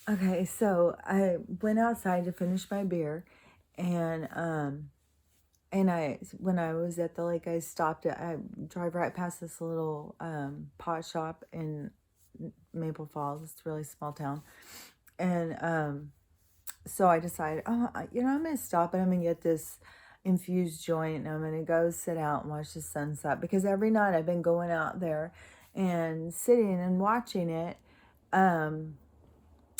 Okay, so I went outside to finish my beer, and when I was at the lake, I drive right past this little pot shop in Maple Falls. It's a really small town, and so I decided, I'm gonna stop and I'm gonna get this infused joint, and I'm gonna go sit out and watch the sunset, because every night I've been going out there and sitting and watching it. Um,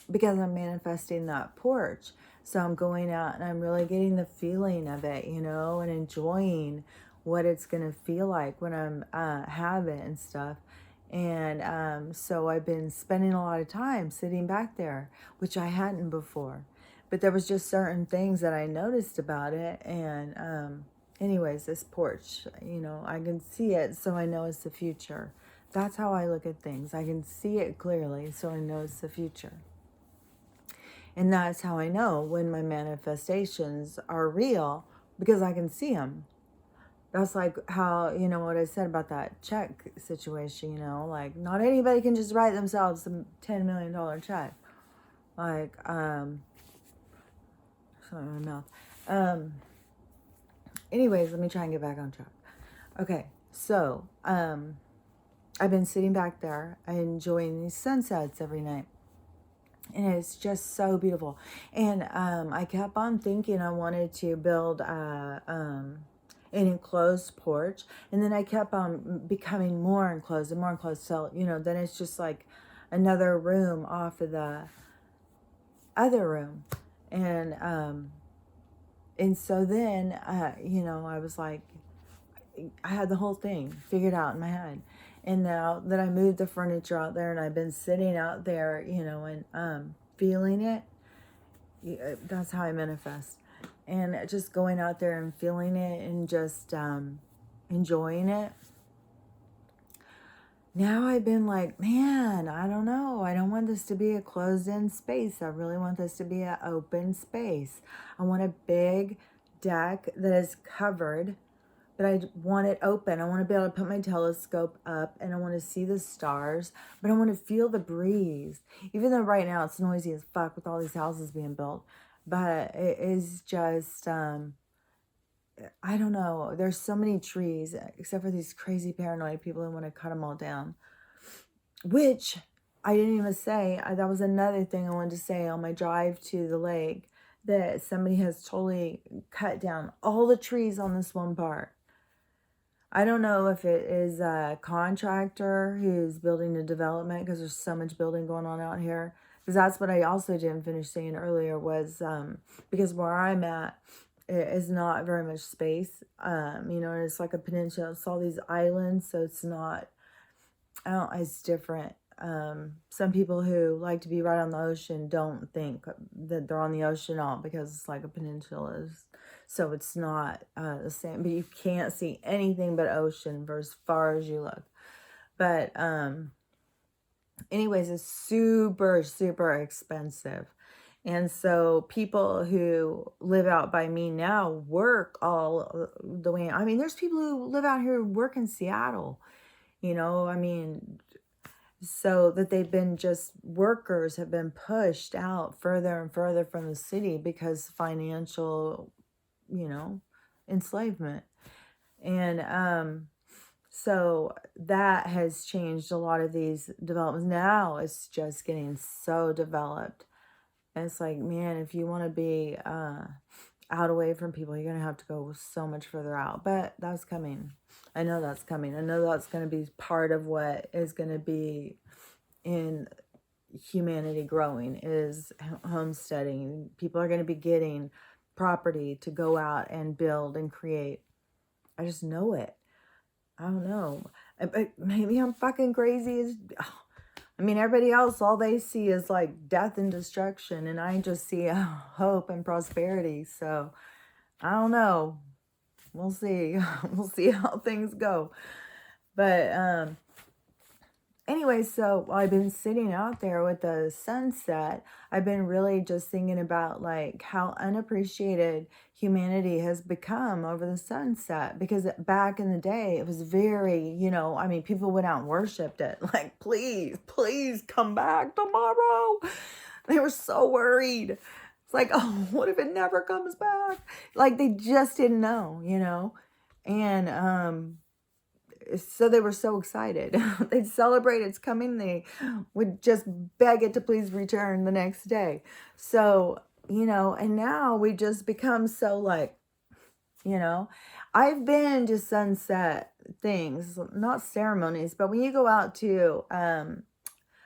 because I'm manifesting that porch. So I'm going out and I'm really getting the feeling of it, and enjoying what it's going to feel like when I'm have it and stuff. And so I've been spending a lot of time sitting back there, which I hadn't before. But there was just certain things that I noticed about it. And anyways, this porch, I can see it, so I know it's the future. That's how I look at things. I can see it clearly, so I know it's the future. And that's how I know when my manifestations are real, because I can see them. That's like how, what I said about that check situation, like not anybody can just write themselves a $10 million check. Like, something in my mouth. Anyways, let me try and get back on track. Okay, so, I've been sitting back there enjoying these sunsets every night. And it's just so beautiful. And I kept on thinking I wanted to build an enclosed porch. And then I kept on becoming more enclosed and more enclosed. So, then it's just like another room off of the other room. And so then, I was like, I had the whole thing figured out in my head. And now that I moved the furniture out there and I've been sitting out there, and feeling it, that's how I manifest. And just going out there and feeling it and just enjoying it. Now I've been like, man, I don't know. I don't want this to be a closed-in space. I really want this to be an open space. I want a big deck that is covered, but I want it open. I want to be able to put my telescope up and I want to see the stars, but I want to feel the breeze. Even though right now it's noisy as fuck with all these houses being built, but it is just, I don't know. There's so many trees, except for these crazy paranoid people who want to cut them all down, which I didn't even say. That was another thing I wanted to say on my drive to the lake, that somebody has totally cut down all the trees on this one part. I don't know if it is a contractor who's building a development, because there's so much building going on out here. Because that's what I also didn't finish saying earlier was, because where I'm at, it is not very much space. And it's like a peninsula. It's all these islands, so it's not, I don't, it's different. Some people who like to be right on the ocean don't think that they're on the ocean all, because it's like a peninsula. So it's not the same, but you can't see anything but ocean for as far as you look. But anyways, it's super, super expensive. And so people who live out by me now work all the way. I mean, there's people who live out here who work in Seattle, so that they've been just workers have been pushed out further and further from the city because financial, enslavement. And so that has changed a lot of these developments. Now it's just getting so developed. And it's like, man, if you want to be out away from people, you're going to have to go so much further out. But that's coming. I know that's coming. I know that's going to be part of what is going to be in humanity growing, is homesteading. People are going to be getting property to go out and build and create. I just know it. I don't know. Maybe I'm fucking crazy. Everybody else, all they see is like death and destruction, and I just see hope and prosperity. So I don't know. We'll see. We'll see how things go. But anyway, so while I've been sitting out there with the sunset, I've been really just thinking about like how unappreciated humanity has become over the sunset. Because back in the day, it was very, people went out and worshipped it. Like, please, please come back tomorrow. They were so worried. It's like, oh, what if it never comes back? Like they just didn't know, you know? And so they were so excited. They'd celebrate its coming. They would just beg it to please return the next day. So, you know, and now we just become so like, you know, I've been to sunset things, not ceremonies, but when you go out to,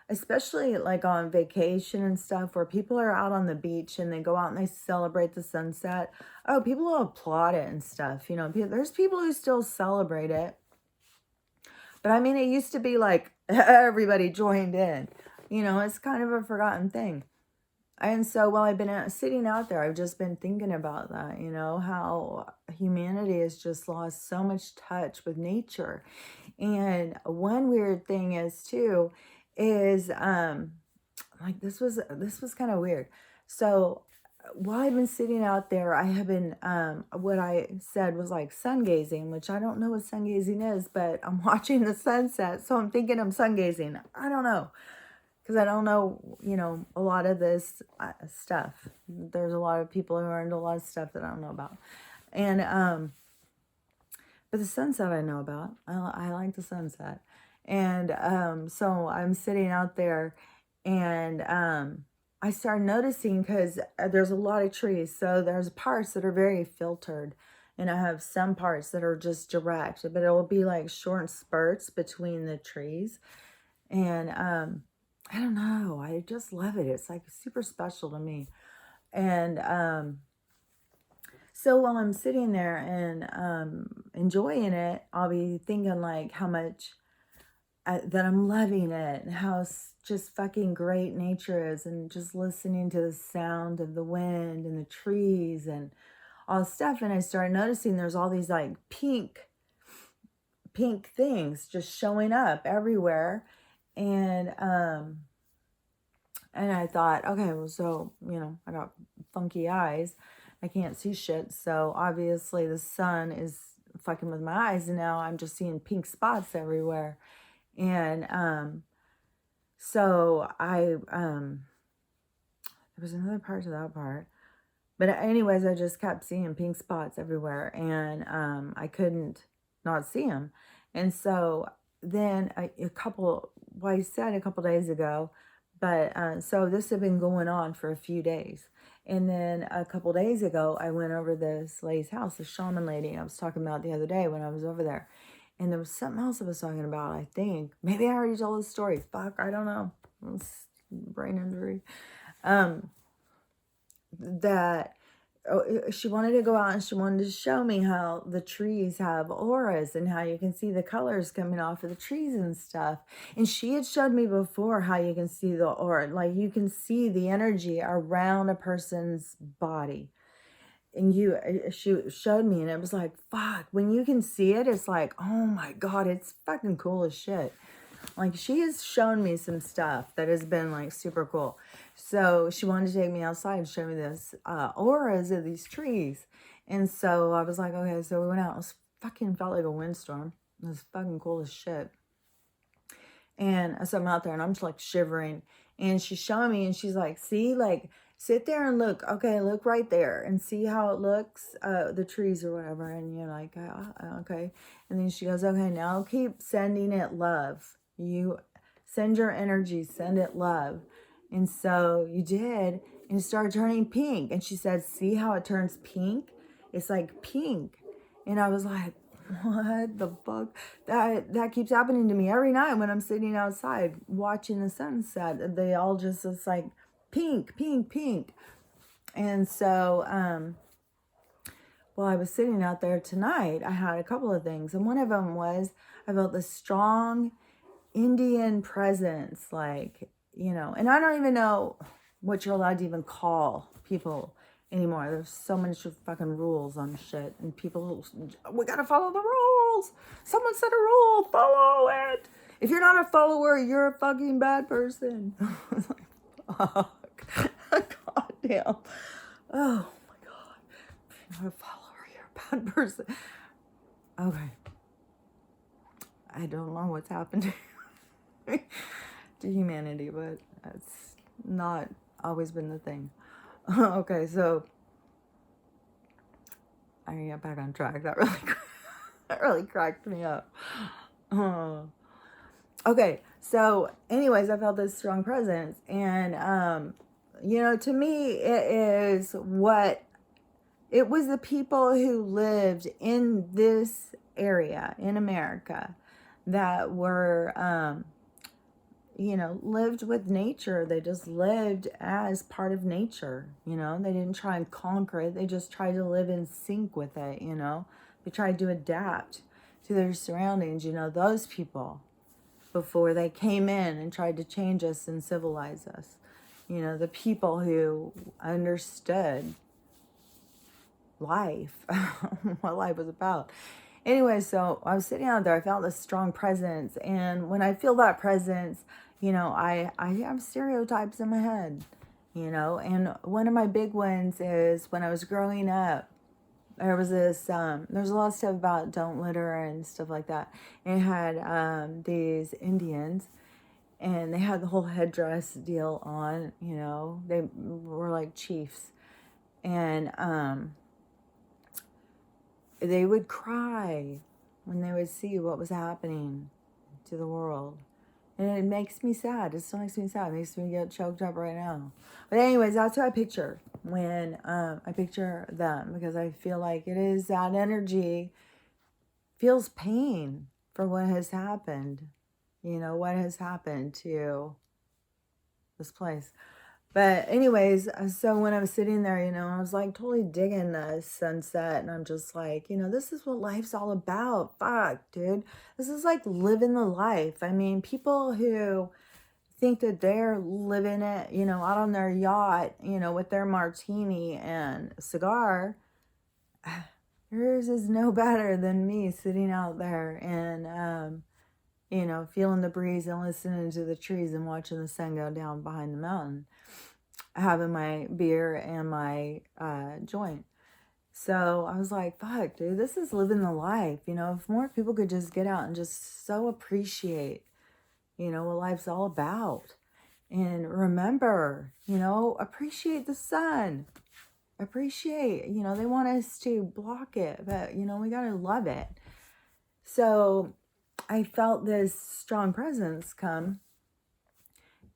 especially like on vacation and stuff where people are out on the beach and they go out and they celebrate the sunset. Oh, people will applaud it and stuff. You know, there's people who still celebrate it. But I mean, it used to be like everybody joined in. You know, it's kind of a forgotten thing. And so while I've been sitting out there, I've just been thinking about that, you know, how humanity has just lost so much touch with nature. And one weird thing is too, is like this was kind of weird. So while I've been sitting out there, I have been what I said was like sun gazing, which I don't know what sun gazing is, but I'm watching the sunset, so I'm thinking I'm sun gazing. I don't know. Because I don't know, you know, a lot of this stuff. There's a lot of people who are into a lot of stuff that I don't know about. And, but the sunset I know about. I like the sunset. And so I'm sitting out there and I started noticing because there's a lot of trees. So there's parts that are very filtered. And I have some parts that are just direct. But it will be like short spurts between the trees. And I don't know. I just love it. It's like super special to me. And so while I'm sitting there and enjoying it, I'll be thinking like how much that I'm loving it and how just fucking great nature is, and just listening to the sound of the wind and the trees and all this stuff. And I started noticing there's all these like pink things just showing up everywhere. And I thought, okay, well, so, you know, I got funky eyes. I can't see shit. So obviously the sun is fucking with my eyes. And now I'm just seeing pink spots everywhere. And so there was another part to that part. But anyways, I just kept seeing pink spots everywhere. And I couldn't not see them. And so then I said a couple days ago, but so this had been going on for a few days. And then a couple days ago, I went over this lady's house, the shaman lady I was talking about the other day when I was over there. And there was something else I was talking about, I think. Maybe I already told the story. Fuck, I don't know. It's brain injury. That she wanted to go out and she wanted to show me how the trees have auras and how you can see the colors coming off of the trees and stuff. And she had showed me before how you can see the aura, like you can see the energy around a person's body. And she showed me, and it was like, fuck, when you can see it, it's like, oh my God, it's fucking cool as shit. Like, she has shown me some stuff that has been like super cool. So she wanted to take me outside and show me this auras of these trees. And so I was like, okay, so we went out. It was fucking felt like a windstorm. It was fucking cool as shit. And so I'm out there and I'm just like shivering. And she's showing me and she's like, see, like, sit there and look. Okay, look right there and see how it looks, the trees or whatever. And you're like, okay. And then she goes, okay, now keep sending it love. You send your energy, send it love. And so you did, and it started turning pink. And she said, see how it turns pink? It's like pink. And I was like, what the fuck? That keeps happening to me every night when I'm sitting outside watching the sunset. They all just, it's like pink, pink, pink. And so while I was sitting out there tonight, I had a couple of things. And one of them was I felt this strong Indian presence, like, you know, and I don't even know what you're allowed to even call people anymore. There's so many fucking rules on shit, and people, we gotta follow the rules. Someone set a rule, follow it. If you're not a follower, you're a fucking bad person. It's like, fuck. God damn. Oh my God. If you're not a follower, you're a bad person. Okay. I don't know what's happened to humanity, but it's not always been the thing. Okay, so I can get back on track. That really, that really cracked me up. Okay, so anyways, I felt this strong presence, and to me, it was the people who lived in this area in America that were, lived with nature. They just lived as part of nature, They didn't try and conquer it. They just tried to live in sync with it, They tried to adapt to their surroundings, those people before they came in and tried to change us and civilize us. The people who understood life, what life was about. Anyway, so I was sitting out there, I felt this strong presence. And when I feel that presence, I have stereotypes in my head, and one of my big ones is when I was growing up, there was there's a lot of stuff about don't litter and stuff like that. It had these Indians, and they had the whole headdress deal on, they were like chiefs. And they would cry when they would see what was happening to the world. And it makes me sad. It still makes me sad. It makes me get choked up right now. But anyways, that's what I picture when I picture them, because I feel like it is that energy, feels pain for what has happened. What has happened to this place. But anyways, so when I was sitting there, I was like totally digging the sunset, and I'm just like, this is what life's all about. Fuck, dude. This is like living the life. I mean, people who think that they're living it, out on their yacht, with their martini and cigar, yours is no better than me sitting out there and, feeling the breeze and listening to the trees and watching the sun go down behind the mountain, having my beer and my joint. So I was like, fuck, dude, this is living the life. If more people could just get out and just so appreciate, what life's all about. And remember, appreciate the sun. Appreciate, they want us to block it, but, we got to love it. So I felt this strong presence come.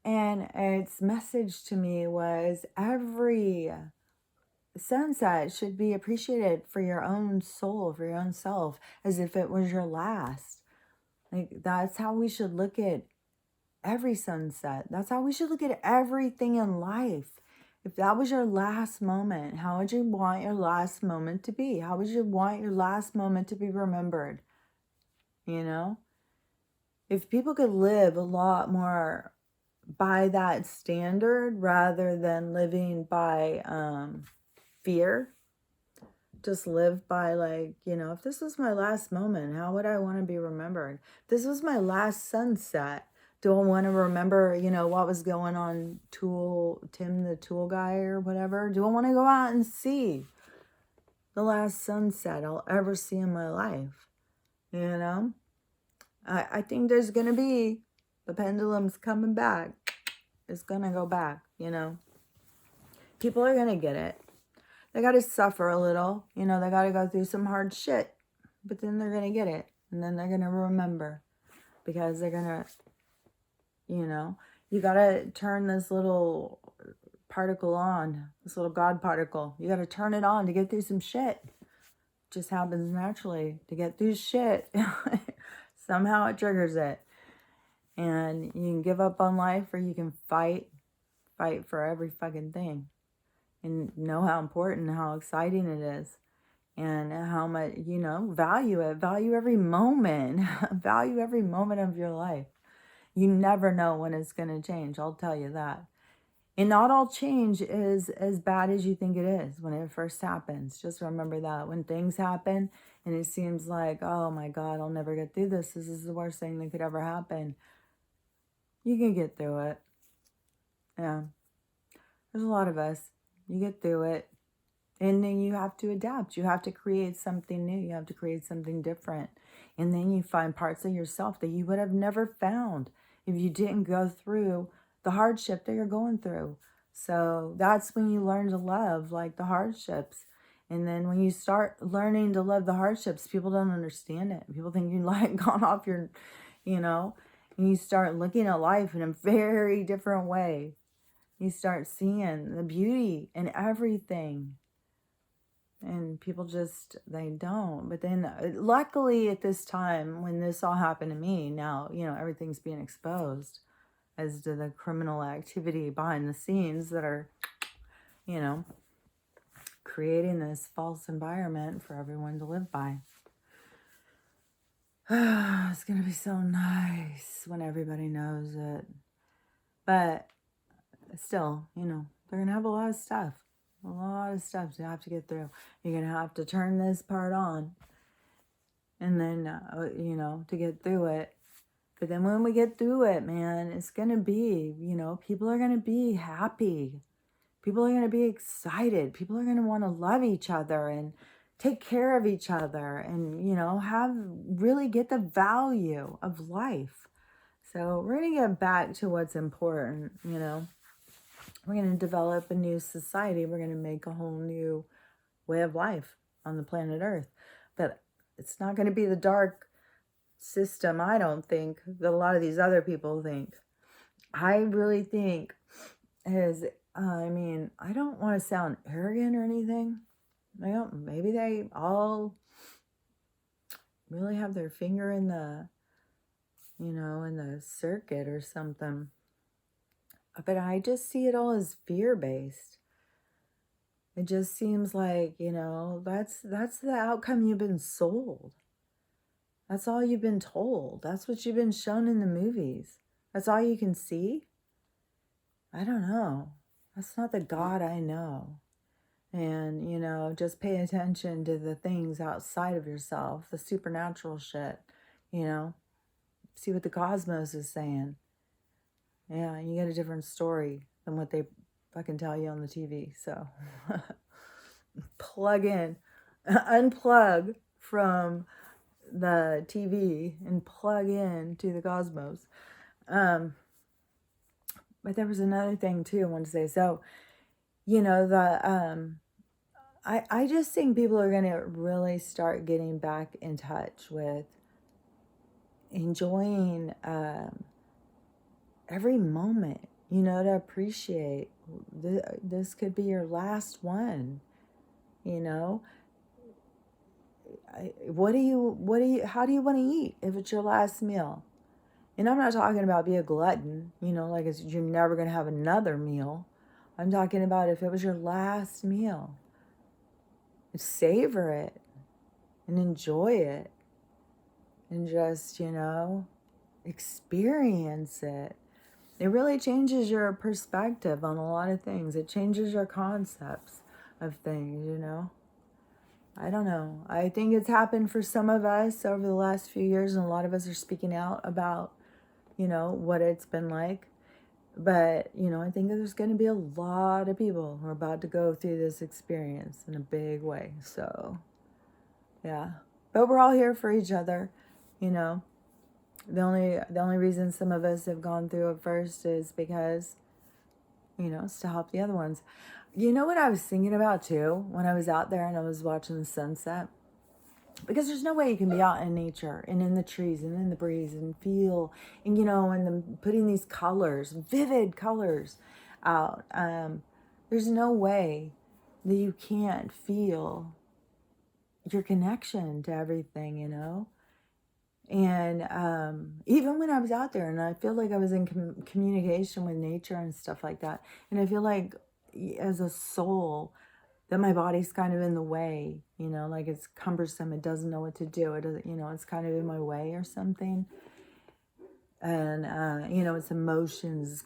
And its message to me was every sunset should be appreciated for your own soul, for your own self, as if it was your last. Like, that's how we should look at every sunset. That's how we should look at everything in life. If that was your last moment, how would you want your last moment to be? How would you want your last moment to be remembered? If people could live a lot more by that standard rather than living by fear, just live by like, if this was my last moment, how would I want to be remembered? If this was my last sunset, do I want to remember, what was going on Tim the tool guy or whatever? Do I want to go out and see the last sunset I'll ever see in my life? I think there's going to be, the pendulum's coming back. It's going to go back, People are going to get it. They got to suffer a little, they got to go through some hard shit, but then they're going to get it. And then they're going to remember, because they're going to, you got to turn this little particle on, this little God particle. You got to turn it on to get through some shit. It just happens naturally to get through shit. Somehow it triggers it. And you can give up on life, or you can fight for every fucking thing. And know how important, how exciting it is. And how much, value it. Value every moment. Value every moment of your life. You never know when it's going to change. I'll tell you that. And not all change is as bad as you think it is when it first happens. Just remember that. When things happen and it seems like, oh my God, I'll never get through this. This is the worst thing that could ever happen. You can get through it. Yeah. There's a lot of us. You get through it. And then you have to adapt. You have to create something new. You have to create something different. And then you find parts of yourself that you would have never found if you didn't go through the hardship that you're going through. So that's when you learn to love, like the hardships. And then when you start learning to love the hardships, people don't understand it. People think you like gone off your, you know, and you start looking at life in a very different way. You start seeing the beauty in everything. And people just, they don't. But then luckily at this time, when this all happened to me, now, everything's being exposed as to the criminal activity behind the scenes that are, you know, creating this false environment for everyone to live by. It's going to be so nice when everybody knows it. But still, they're going to have a lot of stuff. A lot of stuff to have to get through. You're going to have to turn this part on. And then, to get through it. But then when we get through it, man, it's going to be, people are going to be happy. People are going to be excited. People are going to want to love each other and take care of each other and, really get the value of life. So we're going to get back to what's important, We're going to develop a new society. We're going to make a whole new way of life on the planet Earth. But it's not going to be the dark system, I don't think, that a lot of these other people think. I really think is, I don't want to sound arrogant or anything. Maybe they all really have their finger in the, in the circuit or something. But I just see it all as fear-based. It just seems like, that's the outcome you've been sold. That's all you've been told. That's what you've been shown in the movies. That's all you can see? I don't know. That's not the God I know. And, just pay attention to the things outside of yourself, the supernatural shit, see what the cosmos is saying. Yeah, you get a different story than what they fucking tell you on the TV. So plug in, unplug from the TV and plug in to the cosmos. But there was another thing too I wanted to say. So, I just think people are going to really start getting back in touch with enjoying every moment, to appreciate this could be your last one, how do you want to eat if it's your last meal? And I'm not talking about be a glutton, like you're never going to have another meal. I'm talking about if it was your last meal, savor it and enjoy it and just, experience it. It really changes your perspective on a lot of things. It changes your concepts of things, I don't know. I think it's happened for some of us over the last few years, and a lot of us are speaking out about, what it's been like. But, I think there's going to be a lot of people who are about to go through this experience in a big way. So, yeah. But we're all here for each other, The only reason some of us have gone through it first is because, it's to help the other ones. You know what I was thinking about too when I was out there and I was watching the sunset? Because there's no way you can be out in nature and in the trees and in the breeze and feel, and and then putting these colors, vivid colors out. There's no way that you can't feel your connection to everything, And even when I was out there, and I feel like I was in communication with nature and stuff like that, and I feel like as a soul that my body's kind of in the way, like it's cumbersome, it doesn't know what to do, it doesn't, it's kind of in my way or something, and it's emotions,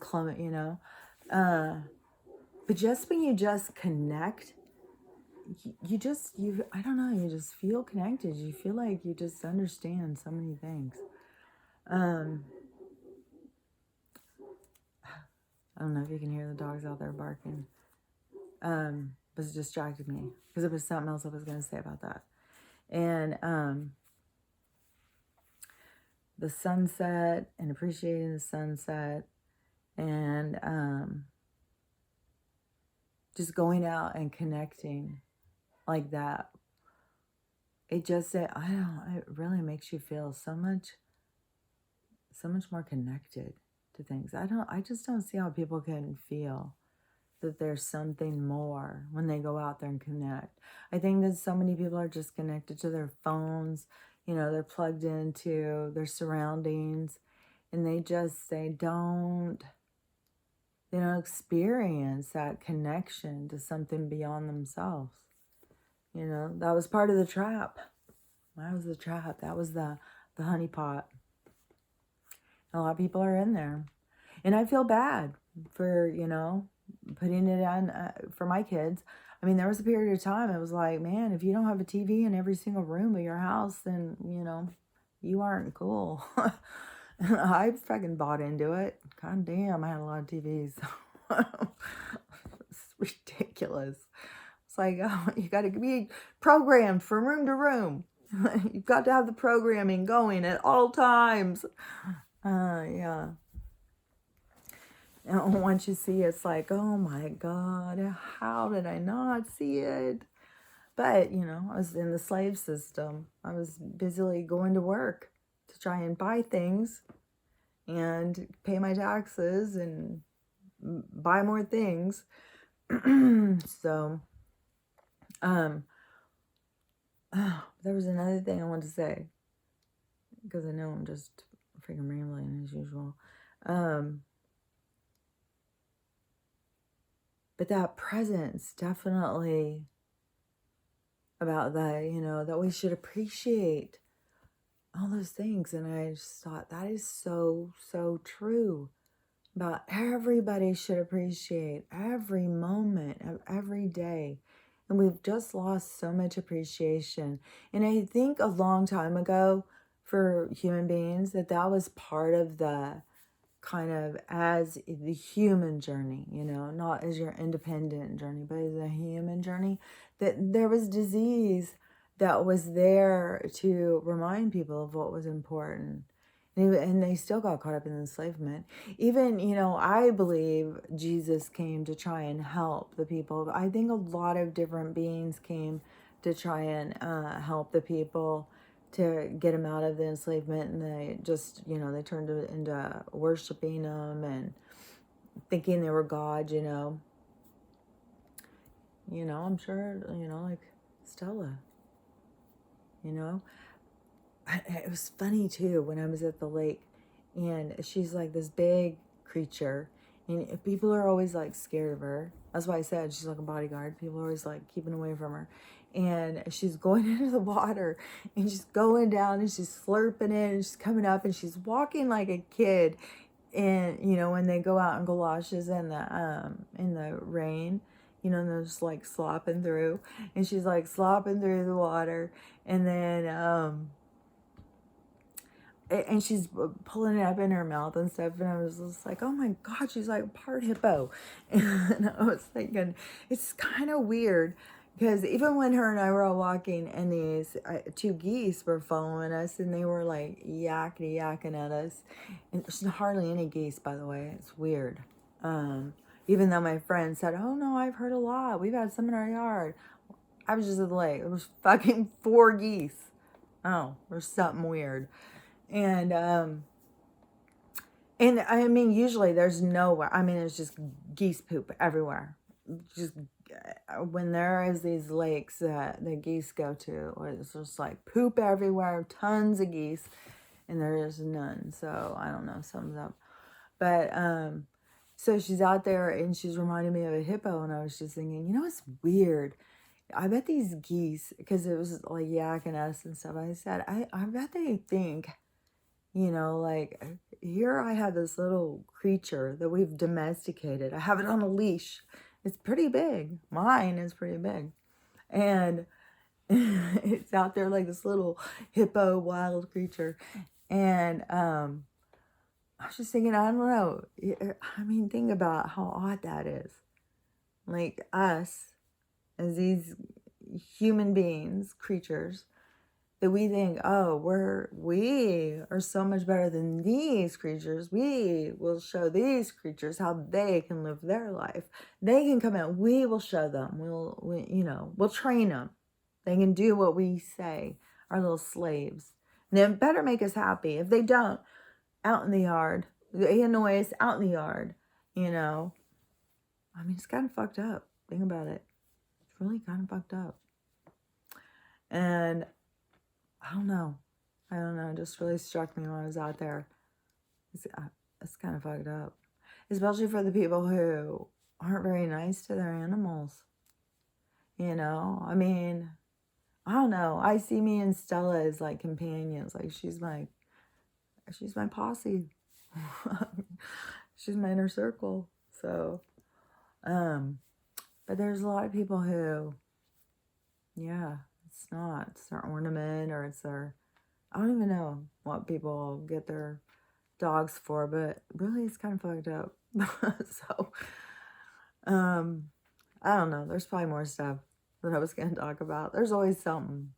but just when you just connect, I don't know, you just feel connected. You feel like you just understand so many things. I don't know if you can hear the dogs out there barking. But it distracted me because there was something else I was going to say about that. And the sunset and appreciating the sunset and just going out and connecting like that. It just, I don't know, it really makes you feel so much more connected to things. I just don't see how people can feel that there's something more when they go out there and connect. I think that so many people are just connected to their phones, they're plugged into their surroundings, and they don't experience that connection to something beyond themselves. That was part of the trap. That was the trap. That was the honeypot. A lot of people are in there. And I feel bad for, putting it on for my kids. I mean, there was a period of time, it was like, man, if you don't have a TV in every single room of your house, then, you aren't cool. I fucking bought into it. God damn, I had a lot of TVs. It's ridiculous. It's like, oh, you got to be programmed from room to room. You've got to have the programming going at all times. Yeah. And once you see it, it's like, oh my God, how did I not see it? But, I was in the slave system. I was busily going to work to try and buy things and pay my taxes and buy more things. So, there was another thing I wanted to say, because I know I'm just freaking rambling as usual. But that presence, definitely about that, that we should appreciate all those things. And I just thought that is so, so true. About everybody should appreciate every moment of every day. And we've just lost so much appreciation. And I think a long time ago for human beings that was part of the kind of as the human journey, not as your independent journey, but as a human journey, that there was disease that was there to remind people of what was important. And they still got caught up in enslavement. Even, I believe Jesus came to try and help the people. I think a lot of different beings came to try and help the people to get them out of the enslavement. And they just, they turned it into worshiping them and thinking they were God, I'm sure, like Stella, it was funny too when I was at the lake, and she's like this big creature, and people are always like scared of her. That's why I said she's like a bodyguard. People are always like keeping away from her, and she's going into the water, and she's going down, and she's slurping it, and she's coming up, and she's walking like a kid. And when they go out in galoshes in the rain, and they're just like slopping through, and she's like slopping through the water, and then and she's pulling it up in her mouth and stuff, and I was just like, oh my God, she's like part hippo. And I was thinking, it's kind of weird, because even when her and I were all walking, and these two geese were following us, and they were like yakking at us, and there's hardly any geese, by the way. It's weird. Even though my friend said, oh no, I've heard a lot, we've had some in our yard. I was just at the lake, it was fucking 4 geese. Oh, there's something weird. And I mean, usually there's nowhere. I mean, it's just geese poop everywhere. Just when there is these lakes that the geese go to, it's just like poop everywhere, tons of geese, and there is none. So I don't know, something's up. But so she's out there, and she's reminding me of a hippo, and I was just thinking, it's weird. I bet these geese, because it was like yakking us and stuff, I said, I bet they think, like, here I have this little creature that we've domesticated. I have it on a leash. It's pretty big. Mine is pretty big. And it's out there like this little hippo wild creature. And I was just thinking, I don't know. I mean, think about how odd that is. Like us, as these human beings, creatures, that we think, oh, we are so much better than these creatures. We will show these creatures how they can live their life. They can come out. We will show them. We'll train them. They can do what we say. Our little slaves. And it better make us happy. If they don't, out in the yard, they annoy us out in the yard. I mean, it's kind of fucked up. Think about it. It's really kind of fucked up. And I don't know. It just really struck me when I was out there. It's kind of fucked up. Especially for the people who aren't very nice to their animals. I mean, I don't know. I see me and Stella as like companions. Like she's my posse. She's my inner circle. So, but there's a lot of people who, it's their ornament or it's their, I don't even know what people get their dogs for, but really it's kind of fucked up. So, I don't know. There's probably more stuff that I was going to talk about. There's always something.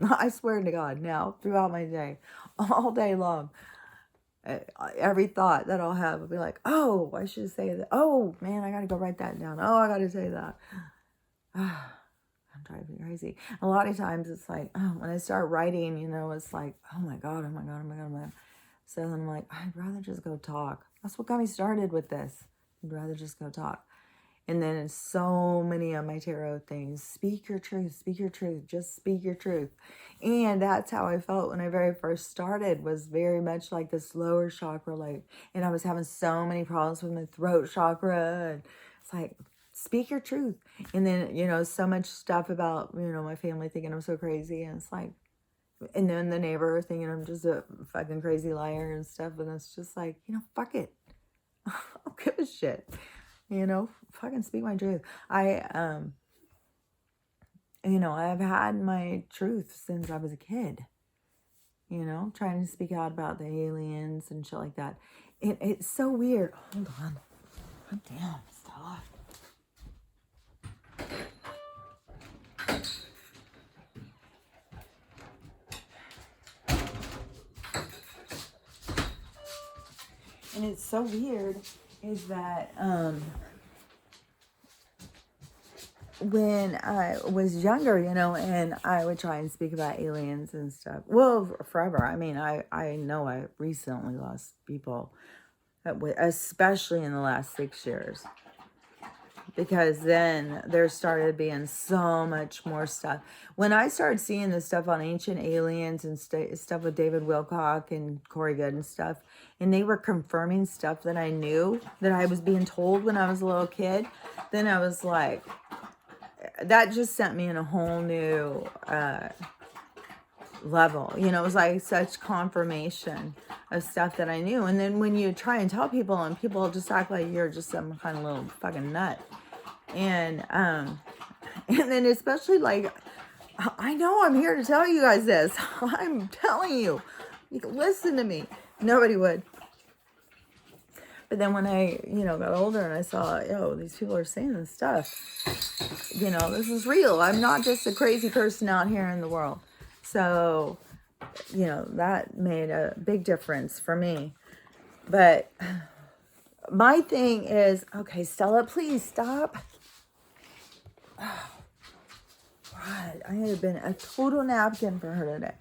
I swear to God, now, throughout my day, all day long, every thought that I'll have, I'll be like, oh, I should say that. Oh, man, I got to go write that down. Oh, I got to say that. I'm driving me crazy. A lot of times it's like, when I start writing, it's like, oh my God. So then I'm like, I'd rather just go talk. That's what got me started with this. I'd rather just go talk. And then in so many of my tarot things, speak your truth, just speak your truth. And that's how I felt when I very first started, was very much like this lower chakra, and I was having so many problems with my throat chakra. And it's like, speak your truth. And then, so much stuff about, my family thinking I'm so crazy. And it's like, and then the neighbor thinking I'm just a fucking crazy liar and stuff. And it's just like, fuck it. I don't give a shit. Fucking speak my truth. I've had my truth since I was a kid, trying to speak out about the aliens and shit like that. It's so weird. Hold on. God damn, Stella. And it's so weird is that, when I was younger, and I would try and speak about aliens and stuff. Well, forever. I mean, I know I recently lost people, especially in the last 6 years. Because then there started being so much more stuff. When I started seeing this stuff on Ancient Aliens and stuff with David Wilcock and Corey Goode and stuff, and they were confirming stuff that I knew, that I was being told when I was a little kid, then I was like, that just sent me in a whole new level. It was like such confirmation of stuff that I knew. And then when you try and tell people, and people just act like you're just some kind of little fucking nut. And then especially like, I know I'm here to tell you guys this. I'm telling you. You can listen to me. Nobody would. But then when I, got older and I saw, these people are saying this stuff, this is real. I'm not just a crazy person out here in the world. So, that made a big difference for me. But my thing is, okay, Stella, please stop. Oh, God, I have been a total napkin for her today.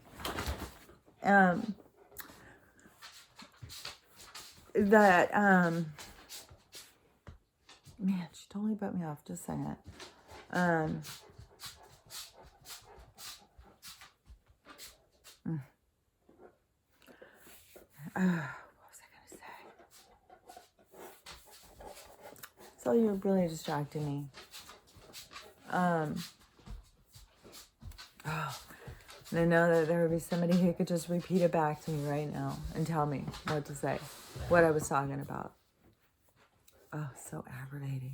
Man, she totally put me off. Just a second. What was I gonna say? So you're really distracting me. And I know that there would be somebody who could just repeat it back to me right now and tell me what to say, what I was talking about. Oh, so aggravating.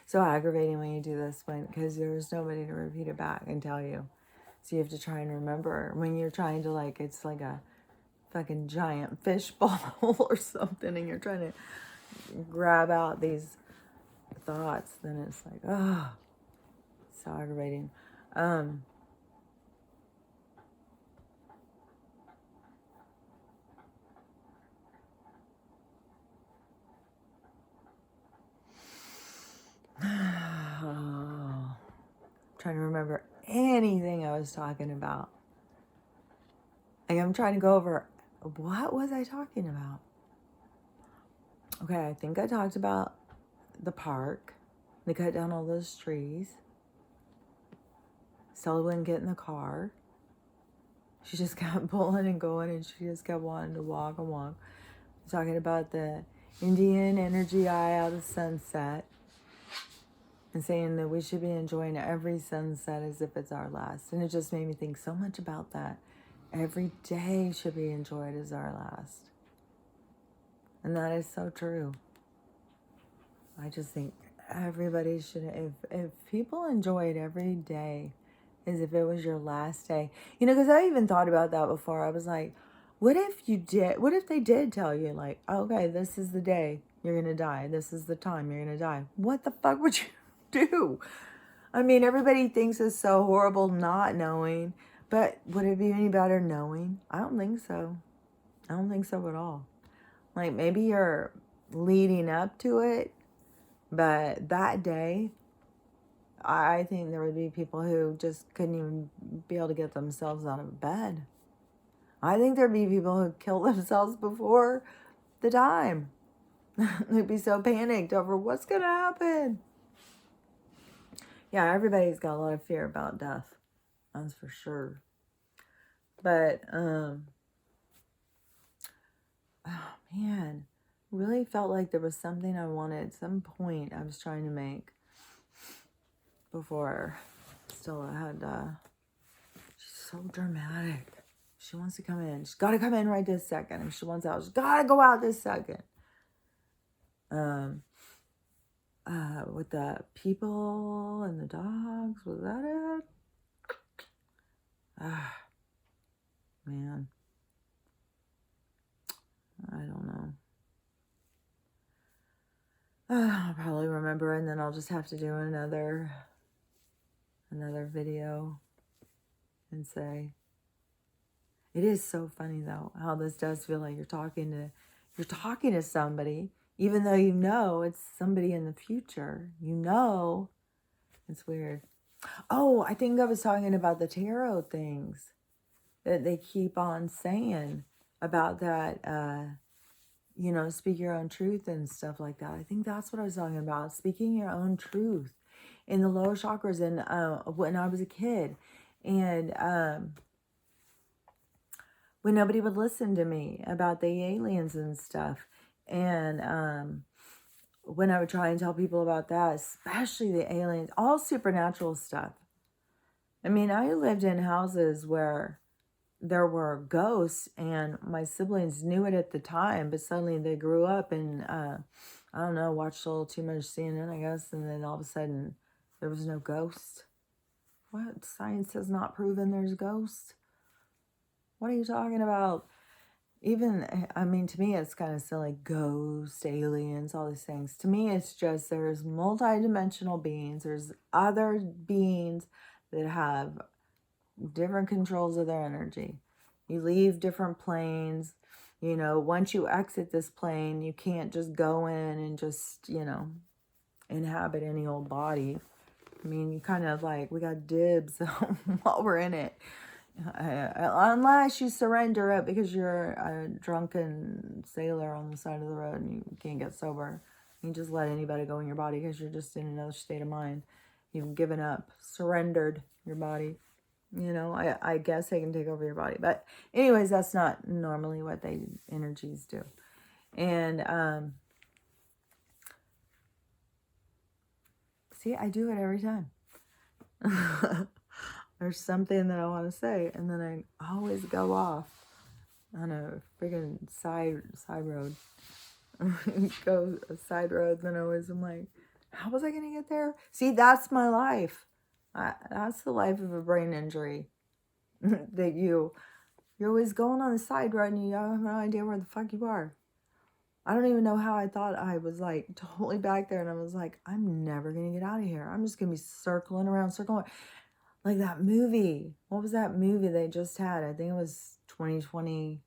So aggravating when you do this, because there's nobody to repeat it back and tell you. So you have to try and remember when you're trying to, it's like a fucking giant fishbowl or something, and you're trying to grab out these thoughts, then it's like, oh, so aggravating. trying to remember anything I was talking about. Like, I'm trying to go over, what was I talking about? Okay, I think I talked about the park. They cut down all those trees. Stella wouldn't get in the car. She just kept pulling and going, and she just kept wanting to walk and walk. Talking about the Indian energy eye out of sunset, and saying that we should be enjoying every sunset as if it's our last. And it just made me think so much about that. Every day should be enjoyed as our last. And that is so true. I just think everybody should, if people enjoyed every day as if it was your last day. You know, because I even thought about that before. I was like, what if they did tell you, like, okay, this is the day you're going to die. This is the time you're going to die. What the fuck would you do? I mean, everybody thinks it's so horrible not knowing, but would it be any better knowing? I don't think so. I don't think so at all. Like, maybe you're leading up to it, but that day, I think there would be people who just couldn't even be able to get themselves out of bed. I think there'd be people who kill themselves before the time. They'd be so panicked over what's going to happen. Yeah, everybody's got a lot of fear about death. That's for sure. But, oh man, really felt like there was something I wanted, some point I was trying to make before Stella had, she's so dramatic. She wants to come in. She's got to come in right this second. If she wants out, she's got to go out this second. With the people and the dogs, was that it? Man. I don't know. I'll probably remember, and then I'll just have to do another video and say. It is so funny though how this does feel like you're talking to somebody, even though you know it's somebody in the future. You know, it's weird. Oh, I think I was talking about the tarot things that they keep on saying about that. Speak your own truth and stuff like that. I think that's what I was talking about. Speaking your own truth in the lower chakras. And when I was a kid, and when nobody would listen to me about the aliens and stuff, and when I would try and tell people about that, especially the aliens, all supernatural stuff. I mean, I lived in houses where there were ghosts, and my siblings knew it at the time, but suddenly they grew up and, I don't know, watched a little too much CNN, I guess, and then all of a sudden there was no ghost. What? Science has not proven there's ghosts? What are you talking about? Even, I mean, to me, it's kind of silly. Ghosts, aliens, all these things. To me, it's just there's multidimensional beings. There's other beings that have different controls of their energy. You leave different planes. Once you exit this plane, you can't just go in and just, inhabit any old body. I mean, you kind of like, we got dibs while we're in it. Unless you surrender it because you're a drunken sailor on the side of the road and you can't get sober. You just let anybody go in your body because you're just in another state of mind. You've given up, surrendered your body. I guess they can take over your body. But anyways, that's not normally what energies do. And see, I do it every time. There's something that I want to say, and then I always go off on a freaking side road. Go a side road, then I'm like, how was I going to get there? See, that's my life. That's the life of a brain injury. That you're always going on the side road and you have no idea where the fuck you are. I don't even know how I thought I was like totally back there, and I was like, I'm never going to get out of here. I'm just going to be circling around. Like that movie. What was that movie they just had? I think it was 2020.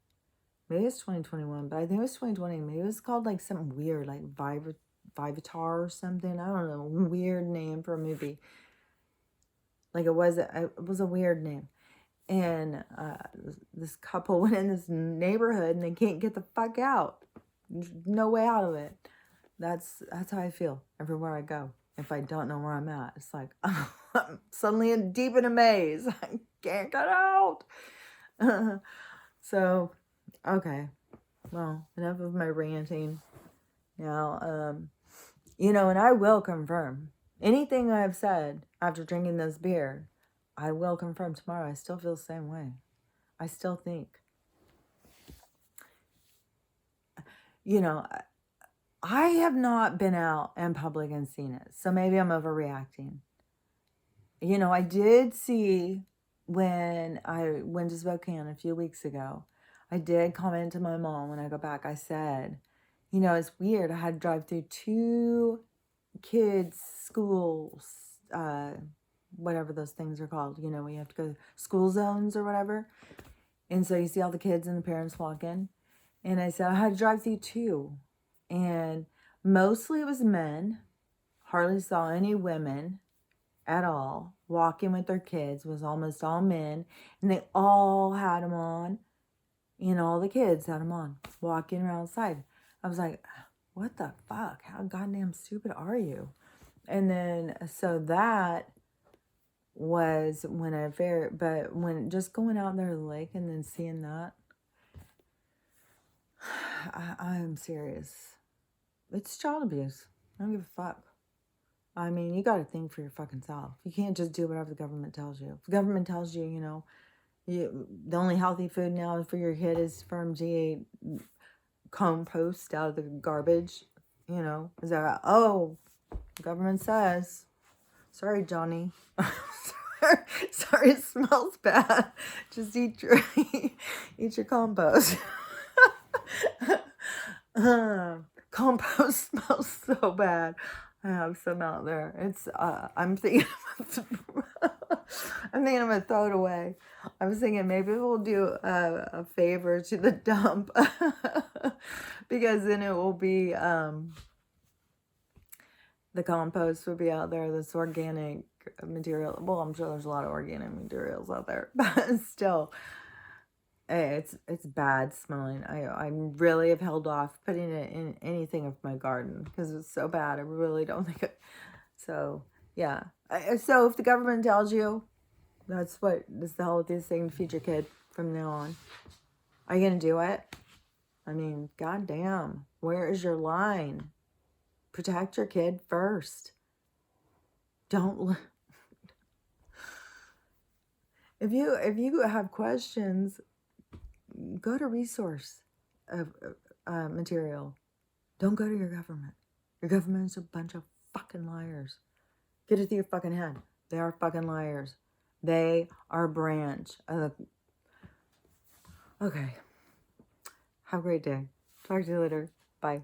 Maybe it's 2021, but I think it was 2020. Maybe it was called like something weird, like Vivitar or something. I don't know. Weird name for a movie. Like it was a weird name. And this couple went in this neighborhood and they can't get the fuck out. There's no way out of it. That's how I feel everywhere I go. If I don't know where I'm at, it's like I'm suddenly deep in a maze. I can't get out. So, okay. Well, enough of my ranting. Now, and I will confirm anything I've said after drinking this beer. I will confirm tomorrow. I still feel the same way. I still think, I have not been out in public and seen it. So maybe I'm overreacting. I did see when I went to Spokane a few weeks ago, I did comment to my mom when I go back. I said, it's weird. I had to drive through 2 kids' schools, whatever those things are called. We have to go school zones or whatever. And so you see all the kids and the parents walk in. And I said, I had to drive through 2. And mostly it was men. Hardly saw any women at all. Walking with their kids was almost all men. And they all had them on. All the kids had them on. Walking around outside. I was like, what the fuck? How goddamn stupid are you? And then, so that was but when just going out there to the lake and then seeing that, I'm serious. It's child abuse. I don't give a fuck. I mean, you got to think for your fucking self. You can't just do whatever the government tells you. If the government tells you, the only healthy food now for your kid is from GA compost out of the garbage, is that, the government says, sorry, Johnny. Sorry, it smells bad. Just eat your compost. Compost smells so bad. I have some out there. It's I'm thinking I'm gonna throw it away. I was thinking maybe we'll do a favor to the dump because then it will be the compost will be out there. This organic material. Well, I'm sure there's a lot of organic materials out there, but still. It's bad smelling. I really have held off putting it in anything of my garden because it's so bad. I really don't think it. So, yeah. So if the government tells you that's what is the healthiest thing to feed your kid from now on, are you going to do it? I mean, goddamn. Where is your line? Protect your kid first. Don't. If you have questions, go to resource material. Don't go to your government. Your government's a bunch of fucking liars. Get it through your fucking head. They are fucking liars. They are a branch of the... Okay. Have a great day. Talk to you later. Bye.